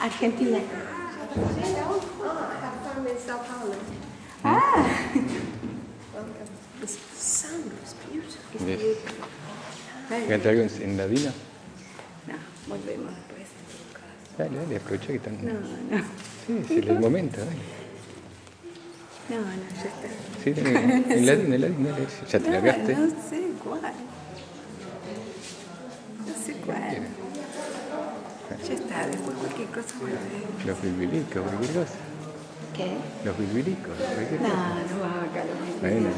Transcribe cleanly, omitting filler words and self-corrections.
Argentina. I'm in Sao Paulo. Ah, The sound was beautiful. Yes. ¿Canta algo en ladino? no, volvemos después. Dale, aprovecha que están. No, no, Sí, es el momento, dale. no, ya está. Sí, dale, en ladino, dale. Ya te largaste. No sé cuál. No sé cuál. Ya está, después cualquier cosa volvemos. Los bilbilicos, cualquier cosa. ¿Qué? Los bilbilicos, cualquier No, cosa. no va acá los Bueno,